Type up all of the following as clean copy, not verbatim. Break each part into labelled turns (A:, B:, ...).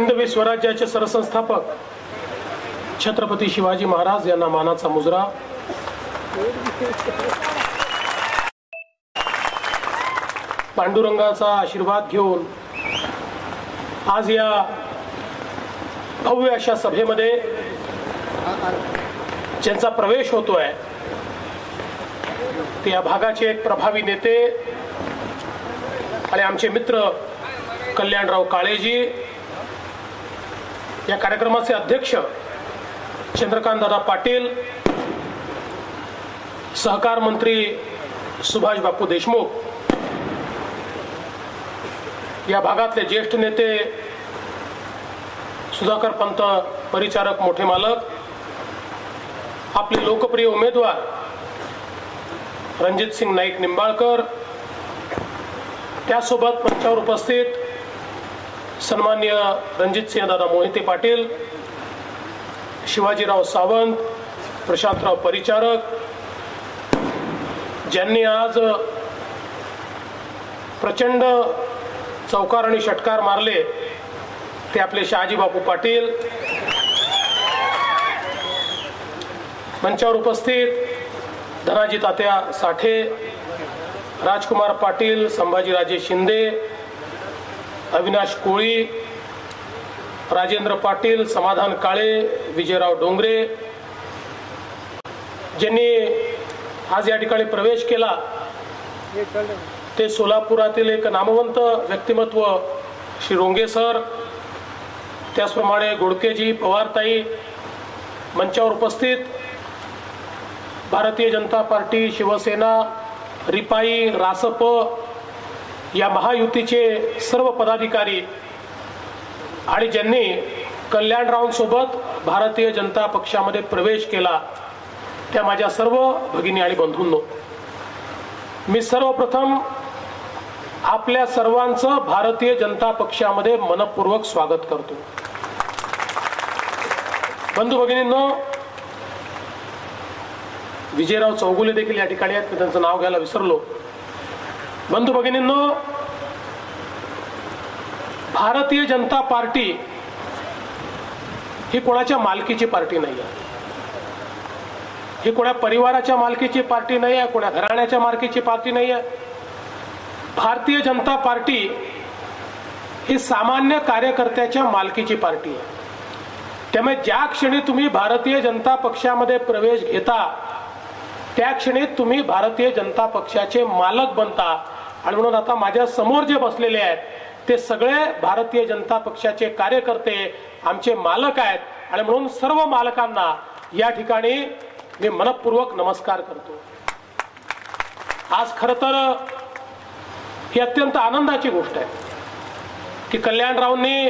A: हिंदवी स्वराज्याचे सरसंस्थापक छत्रपती शिवाजी महाराज यांना मानाचा मुजरा. पांडुरंगाचा आशीर्वाद घेऊन आज या भव्य अशा सभेमध्ये ज्यांचा प्रवेश होतोय ते या भागाचे एक प्रभावी नेते आणि आमचे मित्र कल्याणराव काळेजी, या कार्यक्रमाचे अध्यक्ष चंद्रकांत दादा पाटील, सहकार मंत्री सुभाष बापू देशमुख, या भागातले ज्येष्ठ नेते सुधाकर पंत परिचारक मोठे मालक, आपले लोकप्रिय उमेदवार रणजित सिंग नाईक निंबाळकर, त्यासोबत मंचावर उपस्थित सन्माननीय रणजित सिंह दादा मोहिते पाटील, शिवाजीराव सावंत, प्रशांतराव परिचारक, ज्यांनी आज प्रचंड चौकार आणि षटकार मारले ते आपले शहाजी बापू पाटील, मंचावर उपस्थित धनाजी तात्या साठे, राजकुमार पाटील, संभाजीराजे शिंदे, अविनाश कोळी, राजेंद्र पाटील, समाधान काळे, विजयराव डोंगरे, ज्यांनी आज या ठिकाणी प्रवेश केला ते सोलापुरातील एक नामवंत व्यक्तिमत्व श्री रोंगे सर, त्याचप्रमाणे गोडकेजी, पवारताई, मंचावर उपस्थित भारतीय जनता पार्टी, शिवसेना, रिपाई, रासप या महायुतीचे सर्व पदाधिकारी आणि ज्यांनी कल्याणरावांसोबत भारतीय जनता पक्षामध्ये प्रवेश केला त्या माझ्या सर्व भगिनी आणि बंधूंनो, मी सर्वप्रथम आपल्या सर्वांचं भारतीय जनता पक्षामध्ये मनपूर्वक स्वागत करतो. बंधू भगिनींनो, विजयराव चौगुले देखील या ठिकाणी आहेत, मी त्यांचं नाव घ्यायला विसरलो. बंधू भगिनींनो, भारतीय जनता पार्टी ही कोणाच्या मालकीची पार्टी नाही आहे, ही कोणा परिवाराच्या मालकीची पार्टी नाही आहे, कोणा घराण्याच्या मालकीची पार्टी नाही आहे. भारतीय जनता पार्टी ही सामान्य कार्यकर्त्याच्या मालकीची पार्टी आहे. त्यामुळे ज्या क्षणी तुम्ही भारतीय जनता पक्षामध्ये प्रवेश घेता त्या क्षणी तुम्ही भारतीय जनता पक्षाचे मालक बनता. आणि म्हणून आता माझ्या समोर जे बसलेले आहेत ते सगळे भारतीय जनता पक्षाचे कार्यकर्ते आमचे मालक आहेत. आणि म्हणून सर्व मालकांना या ठिकाणी मी मनपूर्वक नमस्कार करतो. आज खरं तर ही अत्यंत आनंदाची गोष्ट आहे की कल्याणरावांनी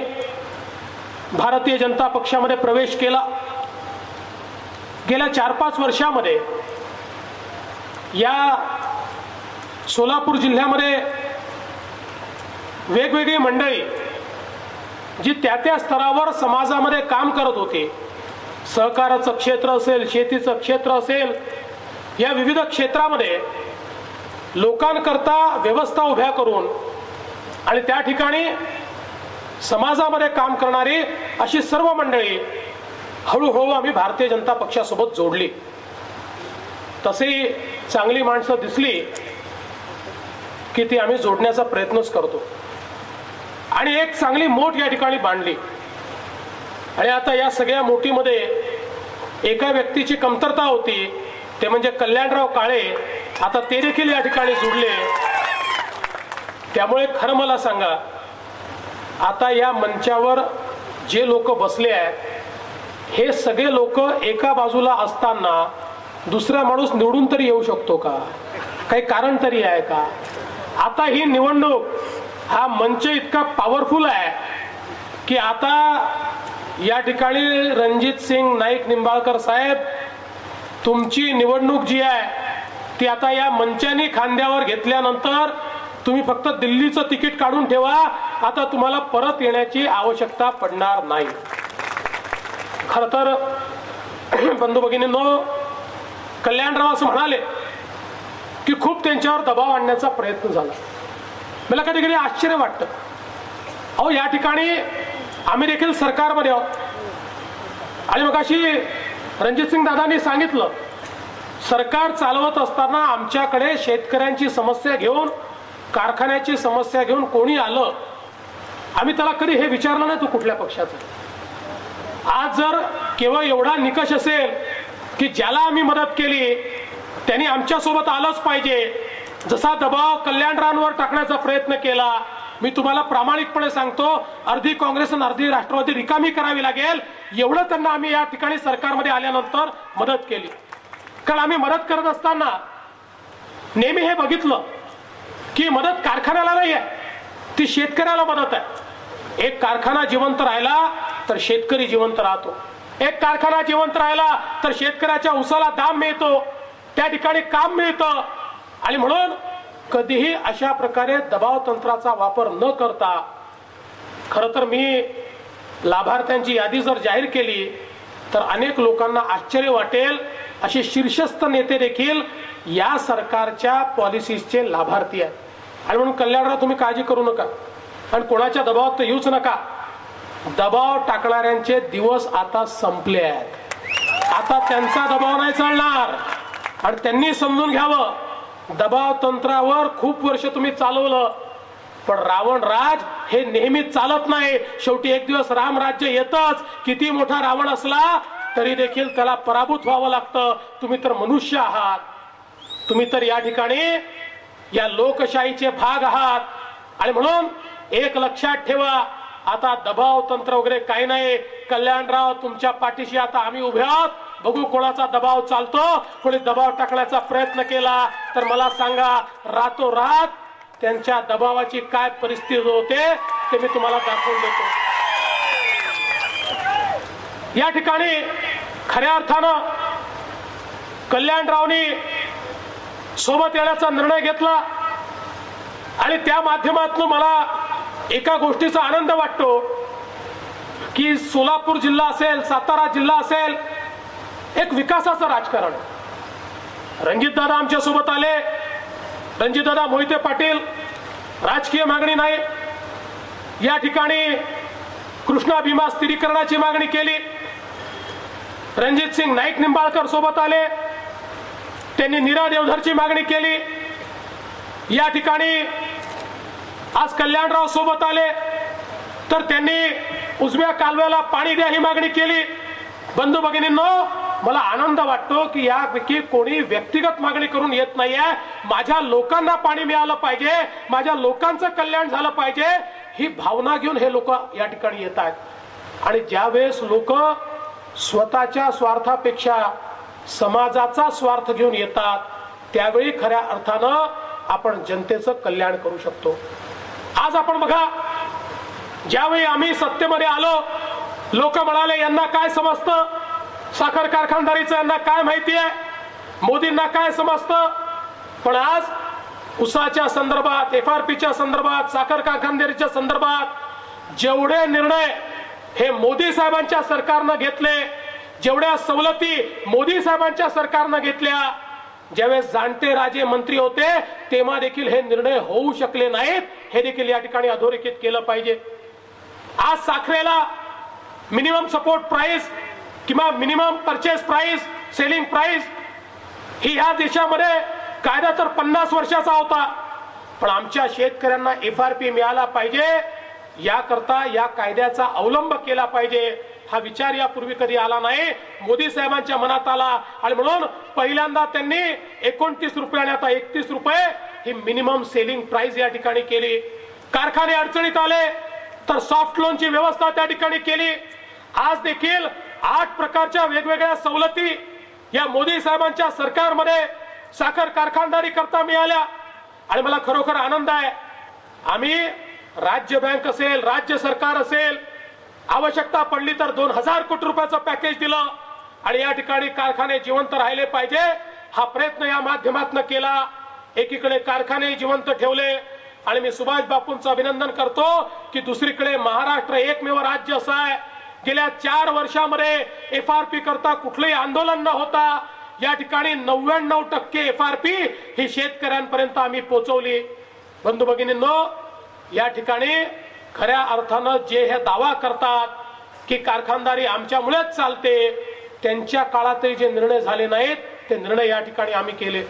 A: भारतीय जनता पक्षामध्ये प्रवेश केला. गेल्या 4-5 वर्षामध्ये या सोलापूर जिल्ह्यामध्ये वेगवेगळी मंडळी जी त्या स्तरावर समाजामध्ये काम करत होती, सहकाराचं क्षेत्र असेल, शेतीचं क्षेत्र असेल, या विविध क्षेत्रामध्ये लोकांकरता व्यवस्था उभ्या करून आणि त्या ठिकाणी समाजामध्ये काम करणारी अशी सर्व मंडळी हळूहळू आम्ही भारतीय जनता पक्षासोबत जोडली. तशी चांगली माणसं दिसली की ती आम्ही जोडण्याचा प्रयत्नच करतो आणि एक चांगली मोठ या ठिकाणी बांधली. आणि आता या सगळ्या मोठीमध्ये एका व्यक्तीची कमतरता होती, ते म्हणजे कल्याणराव काळे. आता ते देखील या ठिकाणी जोडले. त्यामुळे खरं मला सांगा, आता या मंचावर जे लोक बसले आहेत हे सगळे लोक एका बाजूला असताना दुसरा माणूस निवडून तरी येऊ शकतो का? काही कारण तरी आहे का? आता ही निवडणूक, हा मंच इतका पॉवरफुल आहे की आता या ठिकाणी रणजित सिंग नाईक निंबाळकर साहेब, तुमची निवडणूक जी आहे ती आता या मंचाने खांद्यावर घेतल्यानंतर तुम्ही फक्त दिल्लीचं तिकीट काढून ठेवा, आता तुम्हाला परत येण्याची आवश्यकता पडणार नाही. खरं तर बंधू भगिनींनो, कल्याणराव असं म्हणाले की खूप त्यांच्यावर दबाव आणण्याचा प्रयत्न झाला. मला कधी कधी आश्चर्य वाटतं. अहो, या ठिकाणी आम्ही देखील सरकारमध्ये आहोत आणि मग अशी रणजितसिंग दादांनी सांगितलं, सरकार चालवत असताना आमच्याकडे शेतकऱ्यांची समस्या घेऊन, कारखान्याची समस्या घेऊन कोणी आलं, आम्ही त्याला कधी हे विचारलं नाही तू कुठल्या पक्षाचा. आज जर केवळ एवढा निकष असेल की ज्याला आम्ही मदत केली त्यांनी आमच्या सोबत आलंच पाहिजे, जसा दबाव कल्याणरावांवर टाकण्याचा प्रयत्न केला, मी तुम्हाला प्रामाणिकपणे सांगतो अर्धी काँग्रेस आणि अर्धी राष्ट्रवादी रिकामी करावी लागेल एवढं त्यांना आम्ही या ठिकाणी सरकारमध्ये आल्यानंतर मदत केली. कारण आम्ही मदत करत असताना नेहमी हे बघितलं की मदत कारखान्याला नाही आहे, ती शेतकऱ्याला मदत आहे. एक कारखाना जिवंत राहिला तर शेतकरी जिवंत राहतो, एक कारखाना जिवंत राहिला तर शेतकऱ्याच्या उसाला दाम मिळतो, त्या ठिकाणी काम मिळतं. आणि म्हणून कधीही अशा प्रकारे दबाव तंत्राचा वापर न करता, खरं तर मी लाभार्थ्यांची यादी जर जाहीर केली तर अनेक लोकांना आश्चर्य वाटेल, असे शीर्षस्थ नेते देखील या सरकारच्या पॉलिसीजचे लाभार्थी आहेत. आणि म्हणून कल्याणराव तुम्ही काळजी करू नका आणि कोणाच्या दबावात तर येऊच नका. दबाव टाकणाऱ्यांचे दिवस आता संपले आहेत, आता त्यांचा दबाव नाही चालणार. आणि त्यांनी समजून घ्यावं, दबाव तंत्रावर खूप वर्ष तुम्ही चालवलं, पण रावण राज हे नेहमी चालत नाही. शेवटी एक दिवस राम राज्य येतच. किती मोठा रावण असला तरी देखील त्याला पराभूत व्हावं लागतं. तुम्ही तर मनुष्य आहात, तुम्ही तर या ठिकाणी या लोकशाहीचे भाग आहात. आणि म्हणून एक लक्षात ठेवा, आता दबाव तंत्र वगैरे काही नाही. कल्याणराव तुमच्या पाठीशी आता आम्ही उभे आहोत. बघू कोणाचा दबाव चालतो. कोणी दबाव टाकण्याचा प्रयत्न केला तर मला सांगा, रातोरात त्यांच्या दबावाची काय परिस्थिती होते ते मी तुम्हाला दाखवून देतो. या ठिकाणी खऱ्या अर्थानं कल्याणरावनी सोबत येण्याचा निर्णय घेतला आणि त्या माध्यमातून मला एका गोष्टीचा आनंद वाटतो की सोलापूर जिल्हा असेल, सातारा जिल्हा असेल, एक विकासाचं राजकारण. रणजितदादा आमच्या सोबत आले. रणजितदादा मोहिते पाटील, राजकीय मागणी नाही, या ठिकाणी कृष्णा भीमा स्थिरीकरणाची मागणी केली. रणजितसिंग नाईक निंबाळकर सोबत आले, त्यांनी नीरा देवधरची मागणी केली. या ठिकाणी आज कल्याणराव सोबत आले तर त्यांनी उजव्या कालव्याला पाणी द्या ही मागणी केली. बंधू भगिनींनो, मला आनंद वाटतो की यापैकी कोणी व्यक्तिगत मागणी करून येत नाहीये. माझ्या लोकांना पाणी मिळालं पाहिजे, माझ्या लोकांचं कल्याण झालं पाहिजे, ही भावना घेऊन हे लोक या ठिकाणी येत आहेत. आणि ज्यावेळेस लोक स्वतःच्या स्वार्थापेक्षा समाजाचा स्वार्थ घेऊन येतात त्यावेळी खऱ्या अर्थानं आपण जनतेचं कल्याण करू शकतो. आज आपण बघा, ज्यावेळी आम्ही सत्तेमध्ये आलो लोक म्हणाले यांना काय समजतं, साखर कारखानदारीचं यांना काय माहिती आहे, मोदींना काय समजतं. पण आज उसाच्या संदर्भात, FRPच्या संदर्भात, साखर कारखानदारीच्या संदर्भात जेवढे निर्णय हे मोदी साहेबांच्या सरकारनं घेतले, जेवढ्या सवलती मोदी साहेबांच्या सरकारनं घेतल्या, ज्यावेळेस जाणते राजे मंत्री होते तेव्हा देखील हे निर्णय होऊ शकले नाहीत, हे देखील या ठिकाणी अधोरेखित केलं पाहिजे. आज साखरेला मिनिमम सपोर्ट प्राइस किंवा minimum purchase price, selling price ही या देशामध्ये कायदा तर 50 वर्षाचा होता, पण आमच्या शेतकऱ्यांना FRP मिळाला पाहिजे याकरता या कायद्याचा अवलंब केला पाहिजे. हा विचार यापूर्वी कधी आला नाही, मोदी साहेबांच्या मनात आला. आणि म्हणून पहिल्यांदा त्यांनी 29 रुपये आणि आता 31 रुपये ही मिनिमम सेलिंग प्राइस या ठिकाणी केली. कारखाने अडचणीत आले तर सॉफ्ट लोनची व्यवस्था त्या ठिकाणी केली. आज देखील 8 प्रकारच्या वेगवेगळ्या सवलती या मोदी साहेबांच्या सरकारमध्ये साखर कारखानदारी करता मिळाल्या. आणि मला खरोखर आनंद आहे, आम्ही राज्य बँक असेल, राज्य सरकार असेल, आवश्यकता पडली तर 2000 कोटी रुपयाचं पॅकेज दिलं आणि या ठिकाणी कारखाने जिवंत राहिले पाहिजे हा प्रयत्न या माध्यमातून केला. एकीकडे कारखाने जिवंत ठेवले आणि मी सुभाष बापूंचं अभिनंदन करतो की दुसरीकडे महाराष्ट्र एकमेव राज्य असं आहे गेल्या 4 वर्षामध्ये FRP करता कुठलंही आंदोलन न होता या ठिकाणी 99% FRP ही शेतकऱ्यांपर्यंत आम्ही पोहोचवली. बंधू भगिनींनो, या ठिकाणी खऱ्या अर्थानं जे हे दावा करतात की कारखानदारी आमच्यामुळेच चालते, त्यांच्या काळातही जे निर्णय झाले नाहीत ते निर्णय या ठिकाणी आम्ही केले.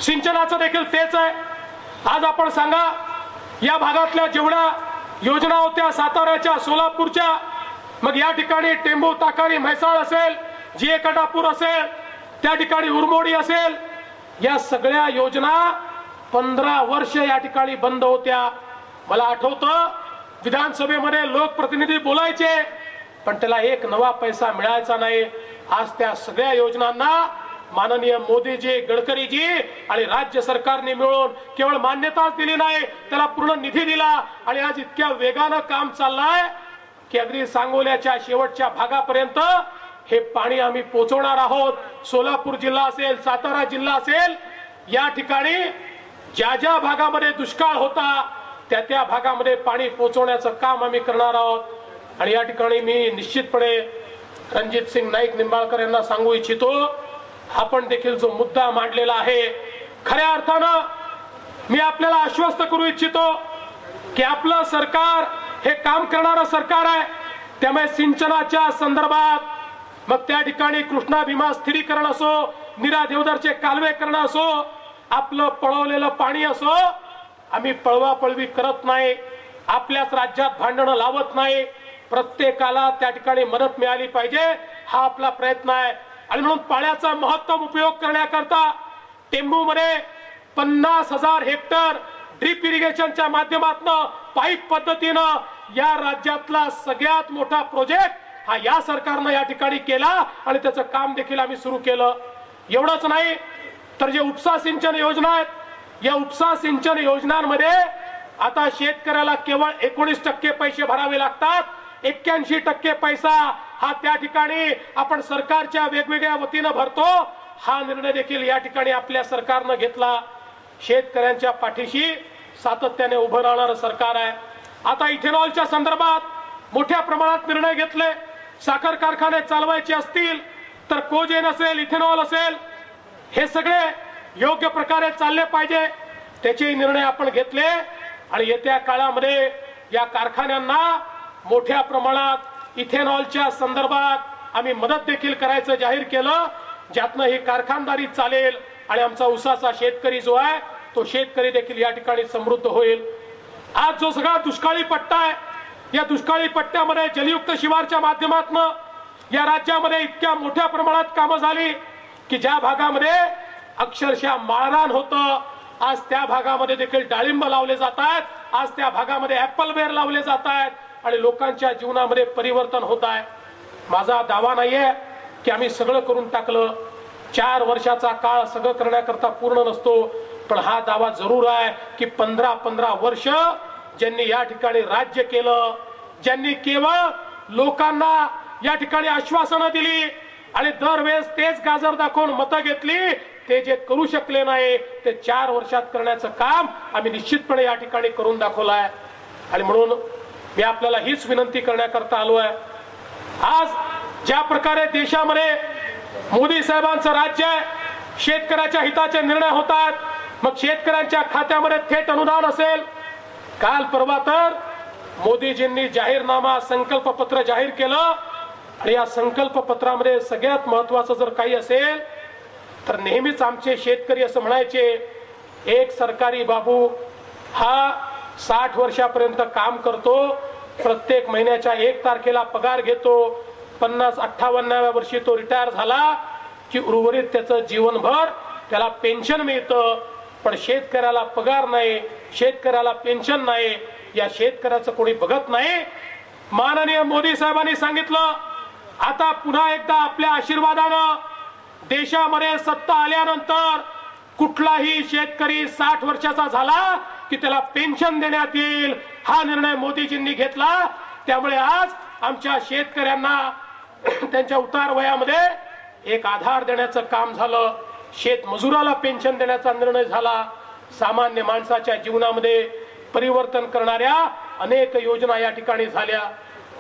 A: सिंचनाचं देखील तेच आहे. आज आपण सांगा, या भागातल्या जेवढ्या योजना होत्या, साताऱ्याच्या, सोलापूरच्या, मग या ठिकाणी टेंभू, ताकारी, म्हैसाळ असेल, जीए कटापूर असेल, त्या ठिकाणी उरमोडी असेल, या सगळ्या योजना 15 वर्ष या ठिकाणी बंद होत्या. मला आठवतं विधानसभेमध्ये लोकप्रतिनिधी बोलायचे, पण त्याला एक नवा पैसा मिळायचा नाही. आज त्या सगळ्या योजनांना माननीय मोदीजी, गडकरीजी आणि राज्य सरकारने मिळून केवळ मान्यताच दिली नाही, त्याला पूर्ण निधी दिला. आणि आज इतक्या वेगानं काम चाललंय की अगदी सांगोल्याच्या शेवटच्या भागापर्यंत हे पाणी आम्ही पोहोचवणार आहोत. सोलापूर जिल्हा असेल, सातारा जिल्हा असेल, या ठिकाणी ज्या ज्या भागामध्ये दुष्काळ होता त्या त्या भागामध्ये पाणी पोहोचवण्याचं काम आम्ही करणार आहोत. आणि या ठिकाणी मी निश्चितपणे रणजित सिंग नाईक निंबाळकर यांना सांगू इच्छितो, आपण देखील जो मुद्दा मांडलेला आहे, खऱ्या अर्थानं मी आपल्याला आश्वस्त करू इच्छितो की आपलं सरकार हे काम करणारं सरकार आहे. त्यामुळे सिंचनाच्या संदर्भात, मग त्या ठिकाणी कृष्णा भीमा स्थिरीकरण असो, नीरा देवधरचे कालवे करणं असो, आपलं पळवलेलं पाणी असो, आम्ही पळवापळवी करत नाही, आपल्याच राज्यात भांडणं लावत नाही. प्रत्येकाला त्या ठिकाणी मदत मिळाली पाहिजे, हा आपला प्रयत्न आहे. आणि म्हणून पाण्याचा महत्तम उपयोग करण्याकरता टेंभूमध्ये 50,000 हेक्टर ड्रीप इरिगेशनच्या माध्यमातून पाईप पद्धतीनं या राज्यातला सगळ्यात मोठा प्रोजेक्ट हा या सरकारनं या ठिकाणी केला आणि त्याचं काम देखील आम्ही सुरू केलं. एवढंच नाही तर जे उपसा सिंचन योजना आहेत, या उपसा सिंचन योजनांमध्ये आता शेतकऱ्याला केवळ 19% पैसे भरावे लागतात. 81% पैसा हा त्या ठिकाणी आपण सरकारच्या वेगवेगळ्या वतीनं भरतो. हा निर्णय देखील या ठिकाणी आपल्या सरकारनं घेतला. शेतकऱ्यांच्या पाठीशी सातत्याने उभं राहणारं सरकार आहे. आता इथेनॉलच्या संदर्भात मोठ्या प्रमाणात निर्णय घेतले. साखर कारखाने चालवायचे असतील तर कोजेन असेल, इथेनॉल असेल, हे सगळे योग्य प्रकारे चालले पाहिजे, त्याचे निर्णय आपण घेतले. आणि येत्या काळामध्ये या कारखान्यांना मोठ्या प्रमाणात इथेनॉलच्या संदर्भात आम्ही मदत देखील करायचं जाहीर केलं, ज्यातनं ही कारखानदारी चालेल आणि आमचा ऊसाचा शेतकरी जो आहे तो शेतकरी देखील या ठिकाणी समृद्ध होईल. आज जो सगळा दुष्काळी पट्टा आहे, या दुष्काळी पट्ट्यामध्ये जलयुक्त शिवारच्या माध्यमातून या राज्यामध्ये इतक्या मोठ्या प्रमाणात कामं झाली की ज्या भागामध्ये अक्षरशः माळरान होतं, आज त्या भागामध्ये देखील डाळिंब लावले जात आहेत, आज त्या भागामध्ये ऍपल बेर लावले जात आहेत आणि लोकांच्या जीवनामध्ये परिवर्तन होत आहे. माझा दावा नाहीये की आम्ही सगळं करून टाकलं. 4 वर्षाचा काळ सगळं करण्याकरता पूर्ण नसतो, पण हा दावा जरूर आहे की 15 वर्ष ज्यांनी या ठिकाणी राज्य केलं, ज्यांनी केवळ लोकांना या ठिकाणी आश्वासनं दिली आणि दरवेळेस तेच गाजर दाखवून मतं घेतली, ते जे करू शकले नाही ते 4 वर्षात करण्याचं काम आम्ही निश्चितपणे या ठिकाणी करून दाखवलं आहे. आणि म्हणून मी आपल्याला हीच विनंती करण्याकरता आलो आहे. आज ज्या प्रकारे देशामध्ये मोदी साहेबांचं राज्य आहे, शेतकऱ्याच्या हिताचे निर्णय होतात, मग शेतकऱ्यांच्या खात्यामध्ये थेट अनुदान असेल. काल परवा तर मोदीजींनी जाहीरनामा, संकल्पपत्र जाहीर केलं आणि या संकल्पपत्रामध्ये सगळ्यात महत्वाचं जर काही असेल तर नेहमीच आमचे शेतकरी असं म्हणायचे, एक सरकारी बाबू हा 60 वर्षापर्यंत काम करतो, प्रत्येक महिन्याच्या 1 तारखेला पगार घेतो, 50-58व्या वर्षी तो रिटायर झाला की उर्वरित त्याचं जीवनभर त्याला पेन्शन मिळतं, पण शेतकऱ्याला पगार नाही, शेतकऱ्याला पेन्शन नाही, या शेतकऱ्याचं कोणी बघत नाही. माननीय मोदी साहेबांनी सांगितलं, आता पुन्हा एकदा आपल्या आशीर्वादानं देशामध्ये सत्ता आल्यानंतर कुठलाही शेतकरी 60 वर्षाचा झाला की त्याला पेन्शन देण्यात येईल, हा निर्णय मोदीजींनी घेतला. त्यामुळे आज आमच्या शेतकऱ्यांना त्यांच्या उतार वयामध्ये एक आधार देण्याचं काम झालं, शेतमजुराला पेन्शन देण्याचा निर्णय झाला. सामान्य माणसाच्या जीवनामध्ये परिवर्तन करणाऱ्या अनेक योजना या ठिकाणी झाल्या.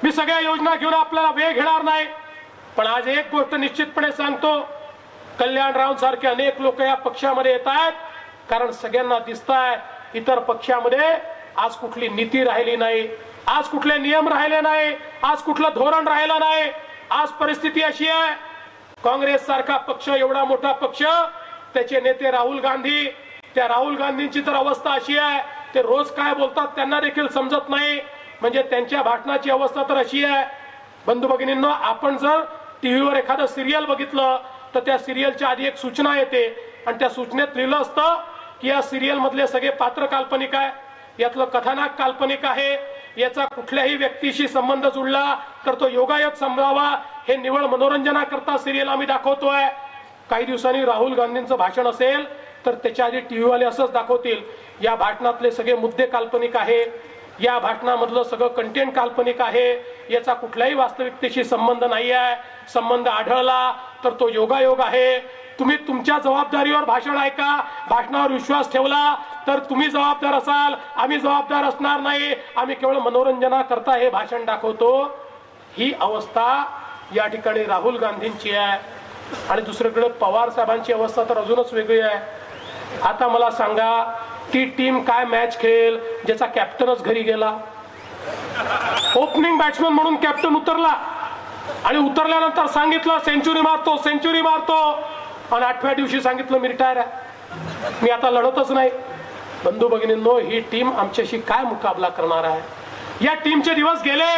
A: मी सगळ्या योजना घेऊन आपल्याला वेळ घेणार नाही, पण आज एक गोष्ट निश्चितपणे सांगतो, कल्याणराव सारखे अनेक लोक या पक्षामध्ये येत आहेत कारण सगळ्यांना दिसतंय इतर पक्षामध्ये आज कुठली नीती राहिली नाही. आज कुठले नियम राहिले नाही, आज कुठलं धोरण राहिलं नाही. आज परिस्थिती अशी आहे, काँग्रेस सारखा पक्ष, एवढा मोठा पक्ष, त्याचे नेते राहुल गांधी, त्या राहुल गांधींची तर अवस्था अशी आहे, ते रोज काय बोलतात त्यांना देखील समजत नाही. म्हणजे त्यांच्या भाषणाची अवस्था तर अशी आहे. बंधू भगिनींनो, आपण जर टीव्हीवर एखादं सिरियल बघितलं तर त्या सिरियलच्या आधी एक सूचना येते आणि त्या सूचनेत लिहिलं असतं की या सिरियल मधले सगळे पात्र काल्पनिक आहे, यातलं कथानक काल्पनिक आहे, याचा कुठल्याही व्यक्तीशी संबंध जुळला तर तो योगायोग समजावा, हे निवळ मनोरंजनाकरता सिरियल आम्ही दाखवतोय. काही दिवसांनी राहुल गांधींचं भाषण असेल तर त्याच्या आधी टीव्ही वाले असंच दाखवतील, या भाषणातले सगळे मुद्दे काल्पनिक आहे, या भाषणामधलं सगळं कंटेंट काल्पनिक आहे, याचा कुठल्याही वास्तविकतेशी संबंध नाही आहे, संबंध आढळला तर तो योगायोग आहे. तुम्ही तुमच्या जबाबदारीवर भाषण ऐका, भाषणावर विश्वास ठेवला तर तुम्ही जबाबदार असाल, आम्ही जबाबदार असणार नाही. आम्ही केवळ मनोरंजनाकरता हे भाषण दाखवतो. ही अवस्था या ठिकाणी राहुल गांधींची आहे. आणि दुसरीकडे पवार साहेबांची अवस्था तर अजूनच वेगळी आहे. आता मला सांगा, ती टीम काय मॅच खेळेल ज्याचा कॅप्टनच घरी गेला? ओपनिंग बॅट्समन म्हणून कॅप्टन उतरला आणि उतरल्यानंतर सांगितलं सेंचुरी मारतो, सेंचुरी मारतो, आणि 8व्या दिवशी सांगितलं मी रिटायर आहे, मी आता लढतच नाही. बंधू भगिनींनो, ही टीम आमच्याशी काय मुकाबला करणार आहे? या टीमचे दिवस गेले,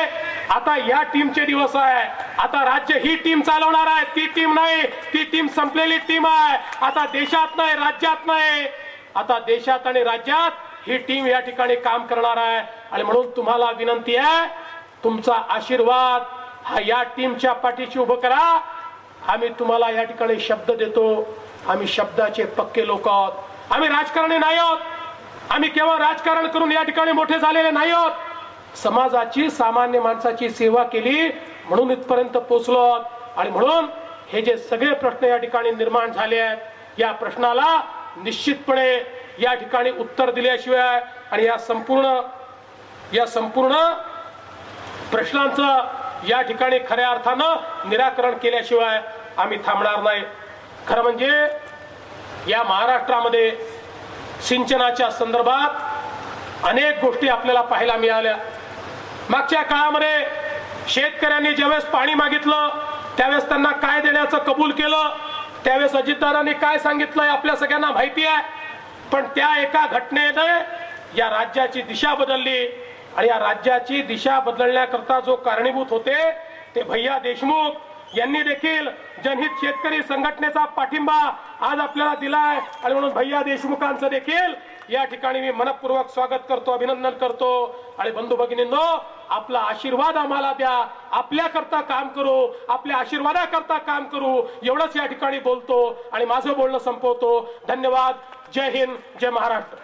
A: आता या टीमचे दिवस आहे. आता राज्य ही टीम चालवणार आहे, ती टीम नाही. ती टीम संपलेली टीम आहे. आता देशात नाही, राज्यात नाही, आता देशात आणि राज्यात ही टीम या ठिकाणी काम करणार आहे. आणि म्हणून तुम्हाला विनंती आहे, तुमचा आशीर्वाद हा या टीमच्या पाठीशी उभं करा. आम्ही तुम्हाला या ठिकाणी शब्द देतो, आम्ही शब्दाचे पक्के लोक आहोत. आम्ही राजकारणी नाही आहोत, आम्ही केवळ राजकारण करून या ठिकाणी मोठे झालेले नाही आहोत. समाजाची, सामान्य माणसाची सेवा केली म्हणून इथपर्यंत पोहोचलो आहोत. आणि म्हणून हे जे सगळे प्रश्न या ठिकाणी निर्माण झाले आहेत, या प्रश्नाला निश्चितपणे या ठिकाणी उत्तर दिल्याशिवाय आणि या संपूर्ण प्रश्नांचं या ठिकाणी खऱ्या अर्थानं निराकरण केल्याशिवाय आम्ही थांबणार नाही. खरं म्हणजे या महाराष्ट्रामध्ये सिंचनाच्या संदर्भात अनेक गोष्टी आपल्याला पाहायला मिळाल्या. मागच्या काळामध्ये शेतकऱ्यांनी ज्यावेळेस पाणी मागितलं त्यावेळेस त्यांना काय देण्याचं कबूल केलं, त्यावेळेस अजितदादांनी काय सांगितलंय आपल्या सगळ्यांना माहिती आहे. पण त्या एका घटनेने या राज्याची दिशा बदलली. आणि या राज्याची दिशा बदलण्याकरता जो कारणीभूत होते ते भैया देशमुख यांनी देखील जनहित शेतकरी संघटनेचा पाठिंबा आज आपल्याला दिलाय. आणि म्हणून भैया देशमुखांचं देखील या ठिकाणी मी मनपूर्वक स्वागत करतो, अभिनंदन करतो. आणि बंधू भगिनींनो, आपला आशीर्वाद आम्हाला द्या, आपल्याकरता काम करू, आपल्या आशीर्वादाकरता काम करू, एवढंच या ठिकाणी बोलतो आणि माझं बोलणं संपवतो. धन्यवाद. जय हिंद, जय महाराष्ट्र.